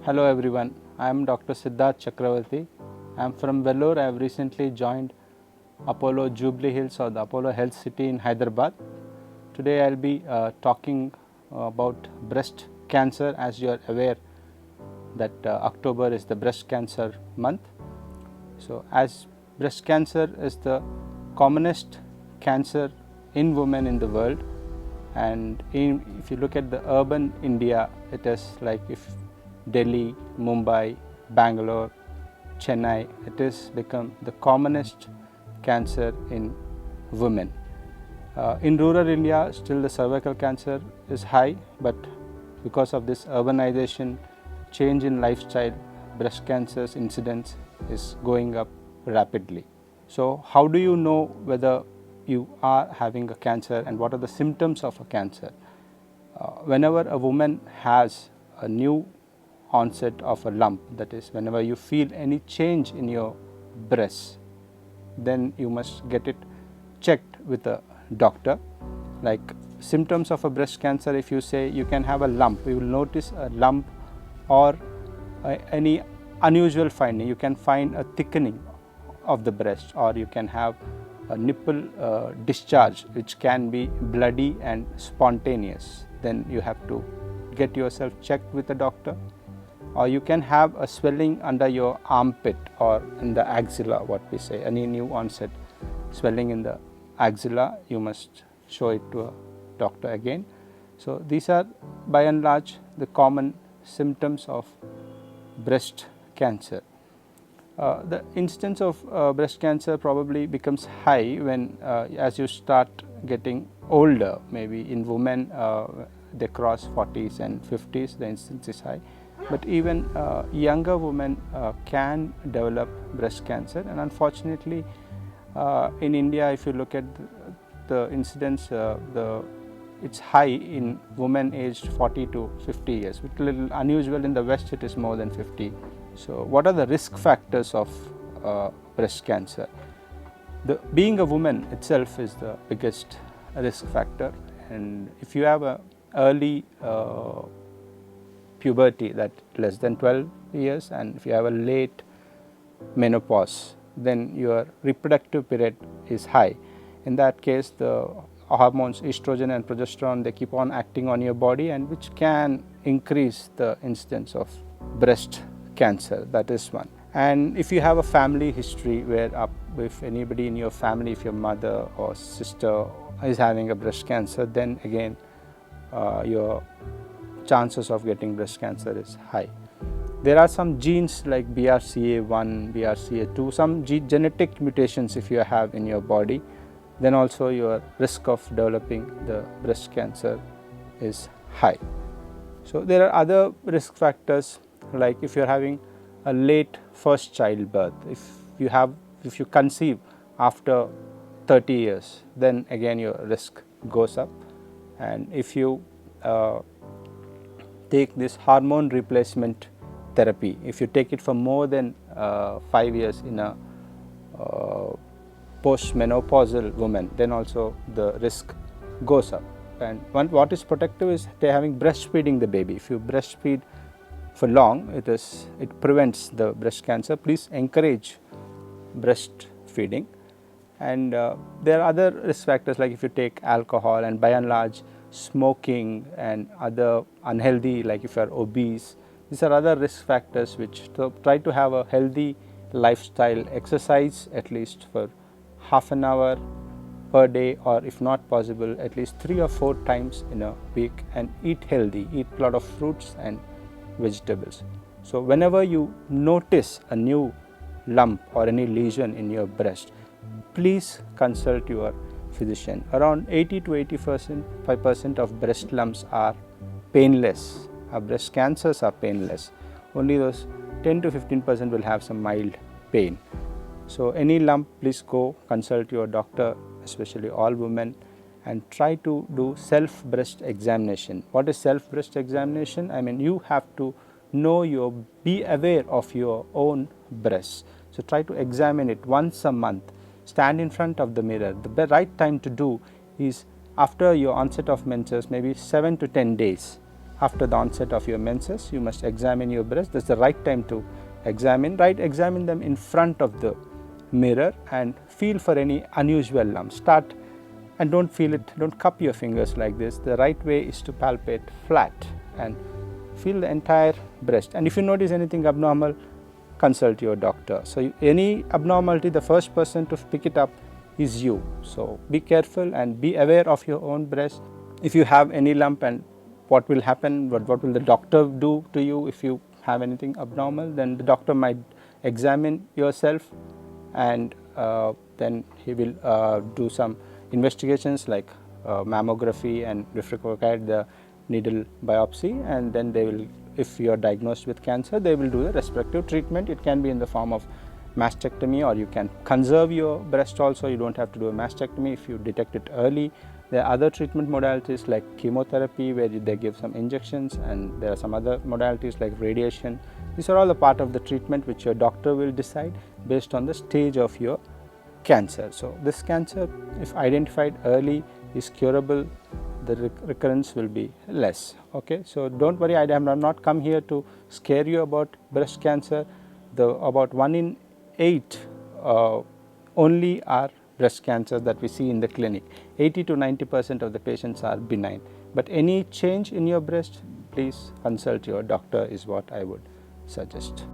Hello everyone, I am Dr. Siddhartha Chakravarthy. I am from Vellore. I have recently joined Apollo Jubilee Hills or the Apollo Health City in Hyderabad. Today I will be talking about breast cancer. As you are aware that October is the breast cancer month. So as breast cancer is the commonest cancer in women in the world, and if you look at the urban India, it is like if Delhi, Mumbai, Bangalore, Chennai, it has become the commonest cancer in women. In rural India, still the cervical cancer is high, but because of this urbanization, change in lifestyle, breast cancer's incidence is going up rapidly. So, how do you know whether you are having a cancer and what are the symptoms of a cancer? Whenever a woman has a new onset of a lump, that is whenever you feel any change in your breast, then you must get it checked with a doctor. Like symptoms of a breast cancer, if you say you can have a lump, you will notice a lump or any unusual finding. You can find a thickening of the breast, or you can have a nipple discharge which can be bloody and spontaneous. Then you have to get yourself checked with a doctor. Or you can have a swelling under your armpit or in the axilla, what we say, any new onset swelling in the axilla, you must show it to a doctor again. So these are by and large the common symptoms of breast cancer. The incidence of breast cancer probably becomes high when as you start getting older. Maybe in women they cross 40s and 50s, the incidence is high. But even younger women can develop breast cancer, and unfortunately in India, if you look at the incidence, it's high in women aged 40 to 50 years. It's a little unusual. In the West it is more than 50. So what are the risk factors of breast cancer? Being a woman itself is the biggest risk factor, and if you have a early puberty, that less than 12 years, and if you have a late menopause, then your reproductive period is high. In that case, the hormones estrogen and progesterone, they keep on acting on your body, and which can increase the incidence of breast cancer. That is one. And if you have a family history where if anybody in your family, if your mother or sister is having a breast cancer, then again your chances of getting breast cancer is high. There are some genes like BRCA1, BRCA2, some genetic mutations if you have in your body, then also your risk of developing the breast cancer is high. So there are other risk factors, like if you are having a late first childbirth, if you conceive after 30 years, then again your risk goes up. And if you take this hormone replacement therapy, if you take it for more than 5 years in a postmenopausal woman, then also the risk goes up. And what is protective is they having breastfeeding the baby. If you breastfeed for long, it prevents the breast cancer. Please encourage breastfeeding. And there are other risk factors, like if you take alcohol, and by and large smoking and other unhealthy, like if you are obese, these are other risk factors which try to have a healthy lifestyle, exercise at least for half an hour per day, or if not possible at least 3 or 4 times in a week, and eat healthy, eat a lot of fruits and vegetables. So whenever you notice a new lump or any lesion in your breast, please consult your physician. Around 80 to 85% of breast lumps are painless. Our breast cancers are painless. Only those 10 to 15% will have some mild pain. So any lump, please go consult your doctor, especially all women, and try to do self breast examination. What is self breast examination? I mean, you have to be aware of your own breast. So try to examine it once a month. Stand in front of the mirror. The right time to do is after your onset of menses, maybe 7 to 10 days. after the onset of your menses, you must examine your breast. That's the right time to examine. Examine them in front of the mirror and feel for any unusual lumps. Start and don't feel it, don't cup your fingers like this. The right way is to palpate flat and feel the entire breast. And if you notice anything abnormal, consult your doctor. So any abnormality, the first person to pick it up is you. So be careful and be aware of your own breast. If you have any lump, and what will happen, what will the doctor do to you if you have anything abnormal, then the doctor might examine yourself, and then he will do some investigations like mammography, and if required the needle biopsy, and then they will, if you are diagnosed with cancer, they will do the respective treatment. It can be in the form of mastectomy, or you can conserve your breast also. You don't have to do a mastectomy if you detect it early. There are other treatment modalities like chemotherapy, where they give some injections, and there are some other modalities like radiation. These are all a part of the treatment which your doctor will decide based on the stage of your cancer. So this cancer, if identified early, is curable. The recurrence will be less. Okay, so don't worry, I am not come here to scare you about breast cancer. About 1 in 8 only are breast cancers that we see in the clinic. 80 to 90% of the patients are benign. But any change in your breast, please consult your doctor is what I would suggest.